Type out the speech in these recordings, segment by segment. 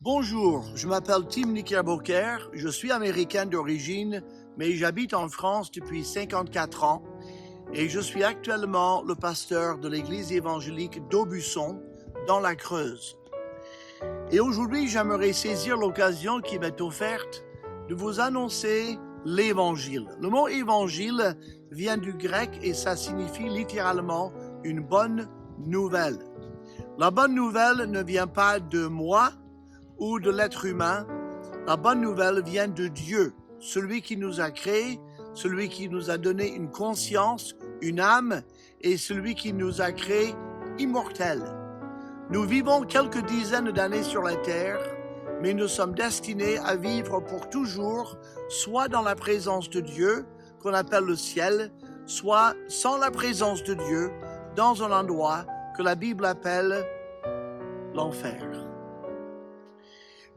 Bonjour, je m'appelle Tim Nickerbocker, je suis américain d'origine, mais j'habite en France depuis 54 ans et je suis actuellement le pasteur de l'église évangélique d'Aubusson, dans la Creuse. Et aujourd'hui, j'aimerais saisir l'occasion qui m'est offerte de vous annoncer l'évangile. Le mot évangile vient du grec et ça signifie littéralement une bonne nouvelle. La bonne nouvelle ne vient pas de moi ou de l'être humain. La bonne nouvelle vient de Dieu, celui qui nous a créés, celui qui nous a donné une conscience, une âme, et celui qui nous a créés immortels. Nous vivons quelques dizaines d'années sur la terre, mais nous sommes destinés à vivre pour toujours, soit dans la présence de Dieu, qu'on appelle le ciel, soit sans la présence de Dieu, dans un endroit que la Bible appelle l'enfer.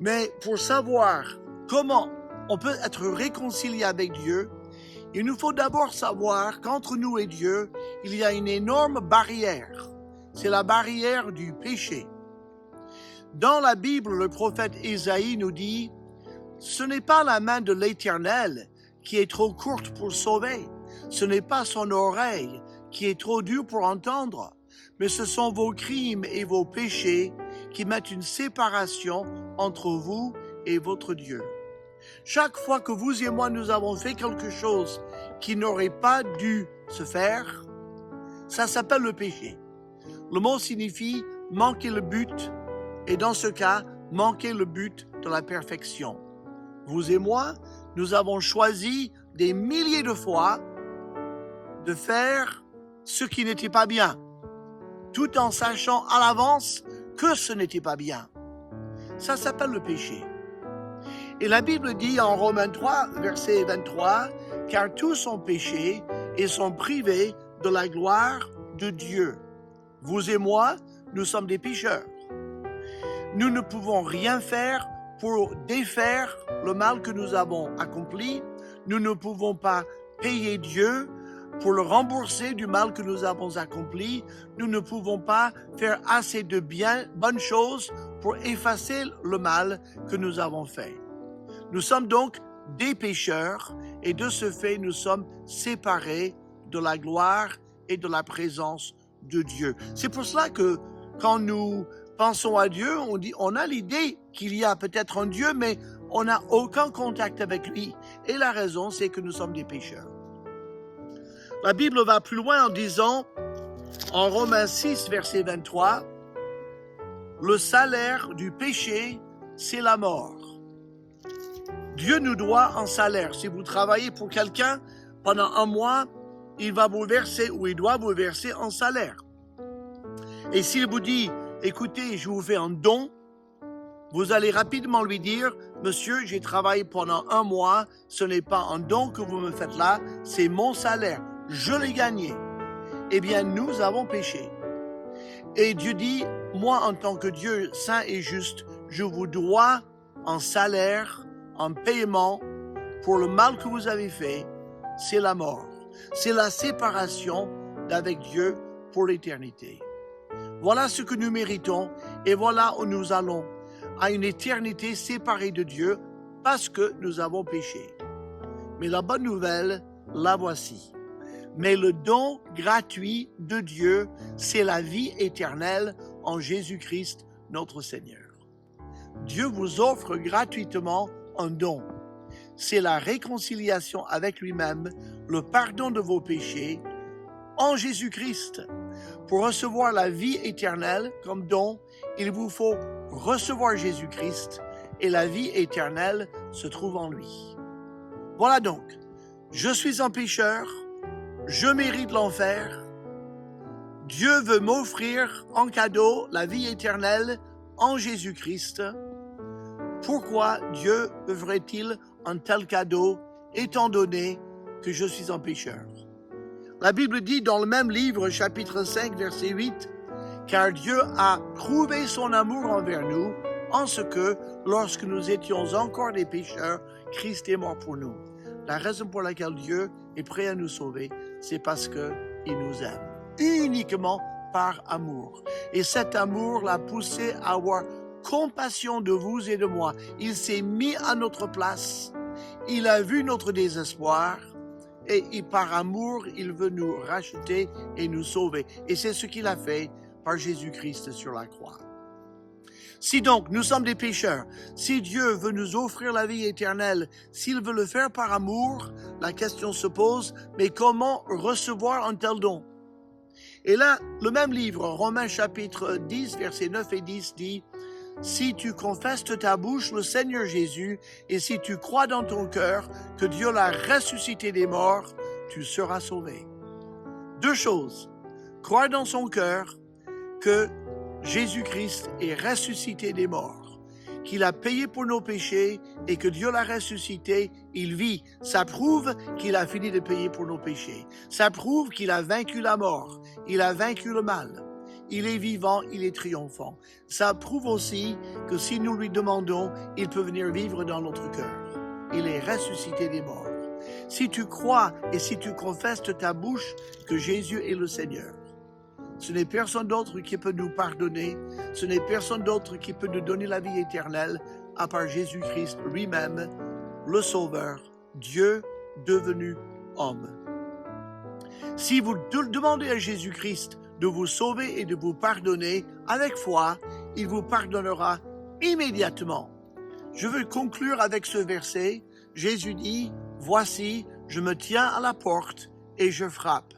Mais pour savoir comment on peut être réconcilié avec Dieu, il nous faut d'abord savoir qu'entre nous et Dieu, il y a une énorme barrière. C'est la barrière du péché. Dans la Bible, le prophète Ésaïe nous dit « Ce n'est pas la main de l'Éternel qui est trop courte pour sauver. Ce n'est pas son oreille qui est trop dure pour entendre. Mais ce sont vos crimes et vos péchés qui mettent une séparation entre vous et votre Dieu. » Chaque fois que vous et moi nous avons fait quelque chose qui n'aurait pas dû se faire, ça s'appelle le péché. Le mot signifie manquer le but, et dans ce cas, manquer le but de la perfection. Vous et moi, nous avons choisi des milliers de fois de faire ce qui n'était pas bien, tout en sachant à l'avance que ce n'était pas bien. Ça s'appelle le péché. Et la Bible dit en Romains 3, verset 23, « Car tous ont péché et sont privés de la gloire de Dieu. » Vous et moi, nous sommes des pécheurs. Nous ne pouvons rien faire pour défaire le mal que nous avons accompli. Nous ne pouvons pas payer Dieu pour le rembourser du mal que nous avons accompli. Nous ne pouvons pas faire assez de bonnes choses pour effacer le mal que nous avons fait. Nous sommes donc des pécheurs et de ce fait, nous sommes séparés de la gloire et de la présence de Dieu. C'est pour cela que quand nous pensons à Dieu, on a l'idée qu'il y a peut-être un Dieu, mais on n'a aucun contact avec lui. Et la raison, c'est que nous sommes des pécheurs. La Bible va plus loin en disant, en Romains 6, verset 23, « Le salaire du péché, c'est la mort. » Dieu nous doit un salaire. Si vous travaillez pour quelqu'un pendant un mois, il va vous verser ou il doit vous verser un salaire. Et s'il vous dit, écoutez, je vous fais un don, vous allez rapidement lui dire, monsieur, j'ai travaillé pendant un mois, ce n'est pas un don que vous me faites là, c'est mon salaire, je l'ai gagné. Eh bien, nous avons péché. Et Dieu dit, moi, en tant que Dieu saint et juste, je vous dois un salaire, un paiement pour le mal que vous avez fait, c'est la mort. C'est la séparation d'avec Dieu pour l'éternité. Voilà ce que nous méritons et voilà où nous allons, à une éternité séparée de Dieu parce que nous avons péché. Mais la bonne nouvelle, la voici. Mais le don gratuit de Dieu, c'est la vie éternelle en Jésus-Christ, notre Seigneur. Dieu vous offre gratuitement un don. C'est la réconciliation avec lui-même, le pardon de vos péchés en Jésus-Christ. Pour recevoir la vie éternelle comme don, il vous faut recevoir Jésus-Christ et la vie éternelle se trouve en lui. Voilà donc, je suis un pécheur, je mérite l'enfer. Dieu veut m'offrir en cadeau la vie éternelle en Jésus-Christ. Pourquoi Dieu ferait-il un tel cadeau étant donné que je suis un pécheur? La Bible dit dans le même livre, chapitre 5, verset 8, « Car Dieu a prouvé son amour envers nous, en ce que, lorsque nous étions encore des pécheurs, Christ est mort pour nous. » La raison pour laquelle Dieu est prêt à nous sauver, c'est parce qu'il nous aime, uniquement par amour. Et cet amour l'a poussé à avoir compassion de vous et de moi. Il s'est mis à notre place. Il a vu notre désespoir et par amour, il veut nous racheter et nous sauver. Et c'est ce qu'il a fait par Jésus-Christ sur la croix. Si donc nous sommes des pécheurs, si Dieu veut nous offrir la vie éternelle, s'il veut le faire par amour, la question se pose, mais comment recevoir un tel don? Et là, le même livre, Romains chapitre 10, versets 9 et 10 dit, « Si tu confesses de ta bouche le Seigneur Jésus, et si tu crois dans ton cœur que Dieu l'a ressuscité des morts, tu seras sauvé. » Deux choses, croire dans son cœur que Jésus-Christ est ressuscité des morts, qu'il a payé pour nos péchés et que Dieu l'a ressuscité, il vit. Ça prouve qu'il a fini de payer pour nos péchés. Ça prouve qu'il a vaincu la mort, il a vaincu le mal. Il est vivant, il est triomphant. Ça prouve aussi que si nous lui demandons, il peut venir vivre dans notre cœur. Il est ressuscité des morts. Si tu crois et si tu confesses de ta bouche que Jésus est le Seigneur, ce n'est personne d'autre qui peut nous pardonner, ce n'est personne d'autre qui peut nous donner la vie éternelle à part Jésus-Christ lui-même, le Sauveur, Dieu devenu homme. Si vous demandez à Jésus-Christ de vous sauver et de vous pardonner avec foi, il vous pardonnera immédiatement. Je veux conclure avec ce verset. Jésus dit, « Voici, je me tiens à la porte et je frappe.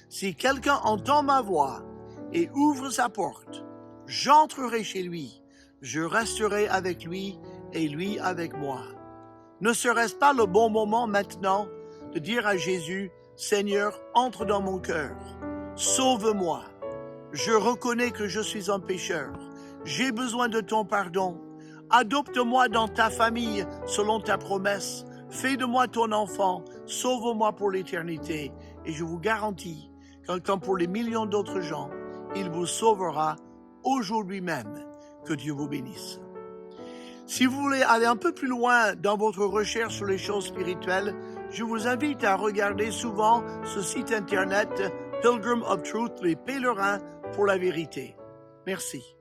Si quelqu'un entend ma voix et ouvre sa porte, j'entrerai chez lui, je resterai avec lui et lui avec moi. » Ne serait-ce pas le bon moment maintenant de dire à Jésus, « Seigneur, entre dans mon cœur, sauve-moi. Je reconnais que je suis un pécheur. J'ai besoin de ton pardon. Adopte-moi dans ta famille selon ta promesse. Fais de moi ton enfant. Sauve-moi pour l'éternité. » Et je vous garantis, comme pour les millions d'autres gens, il vous sauvera aujourd'hui même. Que Dieu vous bénisse. Si vous voulez aller un peu plus loin dans votre recherche sur les choses spirituelles, je vous invite à regarder souvent ce site internet Pilgrim of Truth, les pèlerins pour la vérité. Merci.